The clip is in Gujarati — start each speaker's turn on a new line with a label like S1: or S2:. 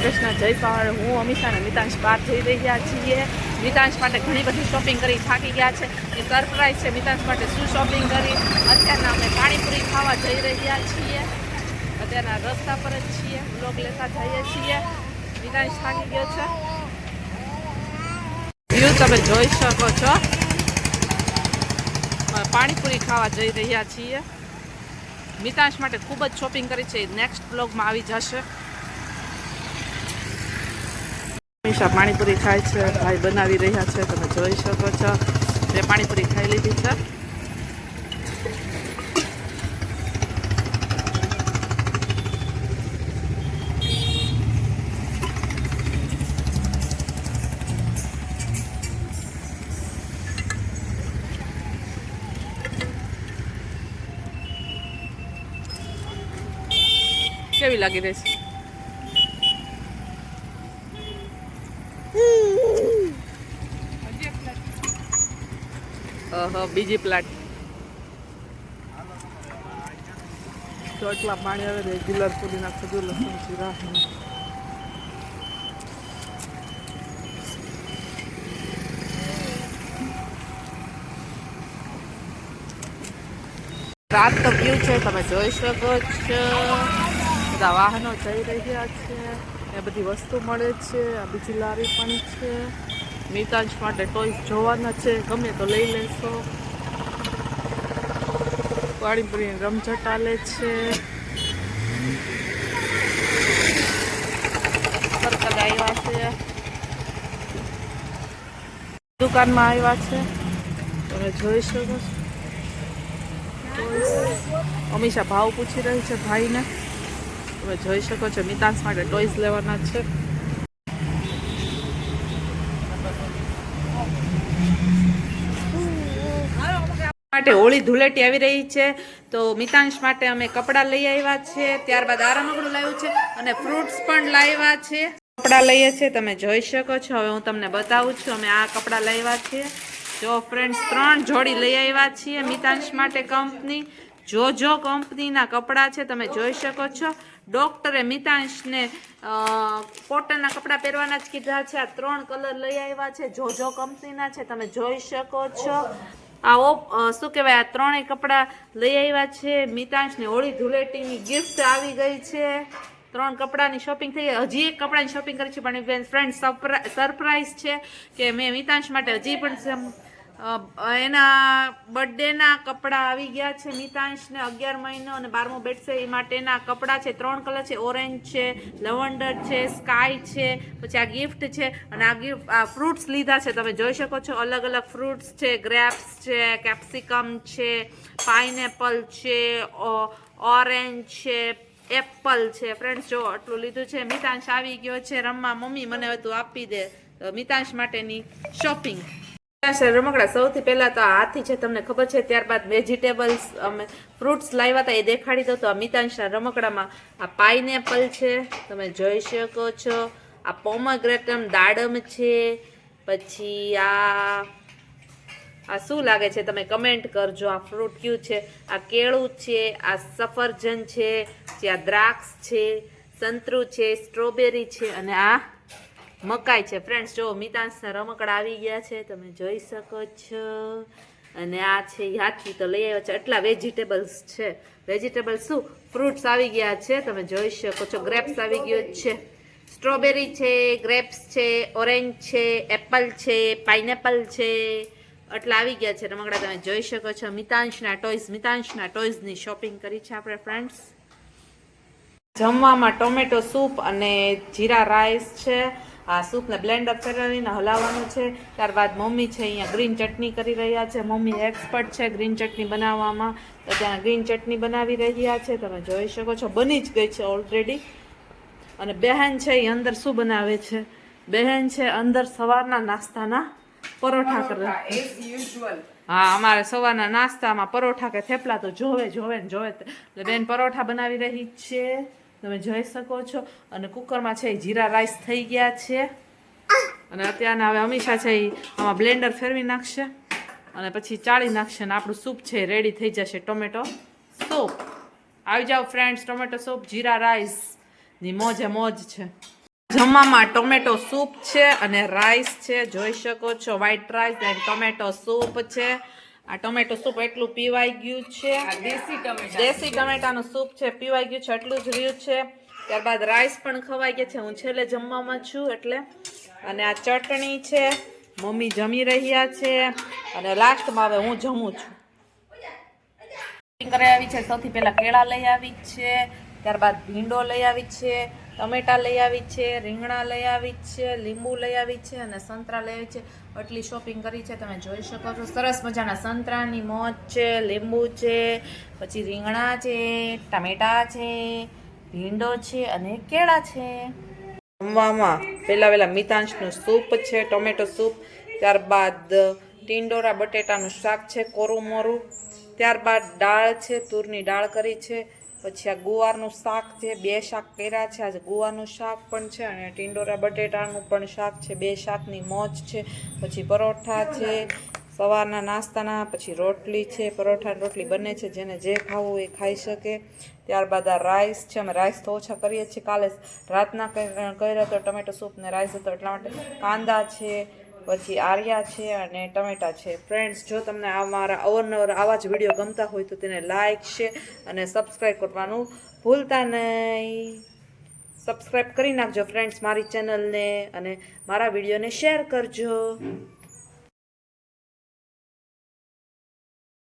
S1: કૃષ્ણ, જય પાવર. હું અમિતા અને મિતાંશ બહાર જઈ રહ્યા છીએ. મિતાંશ માટે ઘણી બધી શોપિંગ કરી થાકી ગયા છે. એ સરપ્રાઈઝ છે મિતાંશ માટે શું શોપિંગ કરી. અત્યારના અમે પાણીપુરી ખાવા જઈ રહ્યા છીએ. અત્યારના રસ્તા પર જ છીએ, બ્લોગ લેતા જઈએ છીએ. મિતાંશ થાકી ગયો છે. વ્યૂ તમે જોઈ શકો છો. પાણીપુરી ખાવા જઈ રહ્યા છીએ. મિતાંશ માટે ખૂબ જ શોપિંગ કરી છે. નેક્સ્ટ બ્લોગમાં આવી જશે. હંમેશા પાણીપુરી ખાય છે. ભાઈ બનાવી રહ્યા છે, તમે જોઈ શકો છો. મેં પાણીપુરી ખાઈ લીધી છે. કેવી લાગી રહી છે? બીજી પ્લાટ તો એટલા પાણી આવે રેગ્યુલર પુદીના ખજૂર લસણ જીરા રાતનો વ્યૂ છે, તમે જોઈ શકો છો. બધા વાહનો જઈ રહ્યા છે. એ બધી વસ્તુ મળે છે. આ બીજી લારી પણ છે. મિતાંશ માટે ટોયસ જોવાના છે, ગમે તો લઈ લેશો. પાણીપુરી રમઝટ આલે છે. સર્કલ આવ્યા છે, દુકાનમાં આવ્યા છે, તમે જોઈ શકો છો. અમીષા ભાવ પૂછી રહી છે ભાઈને, તમે જોઈ શકો છો. મિતાંશ માટે ટોયસ લેવાના છે. માટે હોળી ધૂળેટી આવી રહી છે, તો મિતાંશ માટે અમે કપડાં લઈ આવ્યા છે. ત્યારબાદ આ રમકડું લાવ્યું છે અને ફ્રૂટ્સ પણ લાવ્યા છે. કપડાં લઈએ છીએ, તમે જોઈ શકો છો. હવે હું તમને બતાવું છું. અમે આ કપડાં લાવ્યા છીએ. જો ફ્રેન્ડ્સ, 3 જોડી લઈ આવ્યા છીએ મિતાંશ માટે. કંપની જોજો કંપનીના કપડાં છે, તમે જોઈ શકો છો. ડોક્ટરે મિતાંશને કોટનના કપડાં પહેરવાના જ કીધા છે. આ 3 કલર લઈ આવ્યા છે, જોજો કંપનીના છે, તમે જોઈ શકો છો. શું કહેવાય, આ 3 કપડાં લઈ આવ્યા છે. મિતાંશને હોળી ધૂળેટીની ગિફ્ટ આવી ગઈ છે. 3 કપડાની શોપિંગ થઈ ગઈ. હજી એક કપડાની શોપિંગ કરી છે, પણ ફ્રેન્ડ સરપ્રાઈઝ છે કે મેં મિતાંશ માટે હજી પણ એના બર્થડેના કપડાં આવી ગયા છે. મિતાંશને 11 મહિનો અને 12મો બેઠશે એ માટેના કપડાં છે. 3 કલર છે, ઓરેન્જ છે, લવંડર છે, સ્કાય છે. પછી આ ગિફ્ટ છે અને આ ફ્રૂટ્સ લીધા છે, તમે જોઈ શકો છો. અલગ અલગ ફ્રૂટ્સ છે, ગ્રેપ્સ છે, કેપ્સિકમ છે, પાઇનેપલ છે, ઓરેન્જ છે, એપલ છે. ફ્રેન્ડ્સ જો આટલું લીધું છે. મિતાંશ આવી ગયો છે રમવા. મમ્મી મને હવે તું આપી દે. મિતાંશ માટેની શોપિંગ. રમકડા સૌથી પહેલા તો આ હાથી છે, તમને ખબર છે. ત્યારબાદ વેજીટેબલ્સ અમે ફ્રૂટ્સ લાવ્યા હતા, એ દેખાડી દો. તો આ મિતાંશના રમકડામાં આ પાઇનેપલ છે, તમે જોઈ શકો છો. આ પોમગ્રેનેટ દાડમ છે. પછી આ શું લાગે છે તમે કમેન્ટ કરજો. આ ફ્રૂટ કયું છે? આ કેળું છે, આ સફરજન છે, આ દ્રાક્ષ છે, સંતરું છે, સ્ટ્રોબેરી છે અને આ મકાઈ છે. ફ્રેન્ડ્સ જો મિતાંશના રમકડા આવી ગયા છે, તમે જોઈ શકો છો. અને આ છે હાથી, તો લઈ આવ્યા છે. એટલા વેજીટેબલ્સ છે. વેજીટેબલ્સ શું, ફ્રૂટ્સ આવી ગયા છે, તમે જોઈ શકો છો. ગ્રેપ્સ આવી ગયો છે, સ્ટ્રોબેરી છે, ગ્રેપ્સ છે, ઓરેન્જ છે, એપલ છે, પાઇનેપલ છે. એટલા આવી ગયા છે રમકડા, તમે જોઈ શકો છો. મિતાંશના ટોયઝની શોપિંગ કરી છે આપણે ફ્રેન્ડ્સ. જમવામાં ટોમેટો સૂપ અને જીરા રાઈસ છે. આ સૂપને બ્લેન્ડર ફેરવીને હલાવવાનું છે. ત્યારબાદ મમ્મી છે અહીંયા ગ્રીન ચટણી કરી રહ્યા છે. મમ્મી એક્સપર્ટ છે ગ્રીન ચટણી બનાવવામાં, તો ત્યાં ગ્રીન ચટણી બનાવી રહ્યા છે, તમે જોઈ શકો છો. બની જ ગઈ છે ઓલરેડી. અને બહેન છે એ અંદર શું બનાવે છે? બહેન છે અંદર સવારના નાસ્તાના પરોઠા કરે. હા, અમારે સવારના નાસ્તામાં પરોઠા કે થેપલા તો જોવે ને જોવે. એટલે બેન પરોઠા બનાવી રહી છે, તમે જોઈ શકો છો. અને કુકરમાં છે જીરા રાઈસ થઈ ગયા છે. અને અત્યારના હવે અમીષા છે એ આમાં બ્લેન્ડર ફેરવી નાખશે અને પછી ચાળી નાખશે અને આપણું સૂપ છે રેડી થઈ જશે. Tomato soup. આવી જાઓ ફ્રેન્ડ્સ, ટોમેટો સૂપ જીરા રાઈસ ની મોજે મોજ છે. જમવામાં ટોમેટો સૂપ છે અને રાઈસ છે, જોઈ શકો છો. White rice and tomato soup છે. આ ટોમેટો સૂપ એટલું પીવાઈ ગયું છે. દેશી ટમેટાનું સૂપ છે, પીવાઈ ગયું છે, એટલું જ રહ્યું છે. ત્યારબાદ રાઈસ પણ ખવાઈ ગયા છે. હું છેલ્લે જમવામાં છું એટલે. અને આ ચટણી છે, મમ્મી જમી રહ્યા છે અને લાસ્ટમાં હવે હું જમું છું. કરી આવી છે. સૌથી પહેલા કેળા લઈ આવી છે, ત્યારબાદ ભીંડો લઈ આવી છે, ટમેટા લઈ આવી છે, રીંગણા લઈ આવી છે, લીંબુ લઈ આવી છે અને સંતરા લઈ આવી છે. એટલી શોપિંગ કરી છે, તમે જોઈ શકો છો. સરસ મજાના સંતરાની મોજ છે, લીંબુ છે, પછી રીંગણા છે, ટમેટા છે, ભીંડો છે અને કેળા છે. જમવામાં પહેલા મિતાંશનું સૂપ છે, ટોમેટો સૂપ, ત્યારબાદ ટીંડોરા બટેટાનું શાક છે, કોરું મોરું, ત્યારબાદ દાળ છે, તુરની દાળ કરી છે, પછી આ ગુવારનું શાક છે, 2 શાક કર્યા છે. આજે ગુવારનું શાક પણ છે અને ટીંડોરા બટેટાનું પણ શાક છે. 2 શાકની મોજ છે. પછી પરોઠા છે સવારના નાસ્તાના, પછી રોટલી છે, પરોઠા રોટલી બંને છે, જેને જે ખાવું એ ખાઈ શકે. ત્યારબાદ આ રાઈસ છે, અમે રાઈસ તો ઓછા કરીએ છીએ, કાલે રાતના કર્યો હતો ટમેટો સૂપ ને રાઈસ હતો એટલા માટે. કાંદા છે, પછી આર્યા છે અને ટમેટા છે. ફ્રેન્ડ્સ, જો તમને મારા અવારનવાર આવા જ વિડીયો ગમતા હોય તો તેને લાઇક, શેર અને સબસ્ક્રાઈબ કરવાનું ભૂલતા નહીં. સબસ્ક્રાઈબ કરી નાખજો ફ્રેન્ડ્સ મારી ચેનલને અને મારા વિડીયોને શેર કરજો.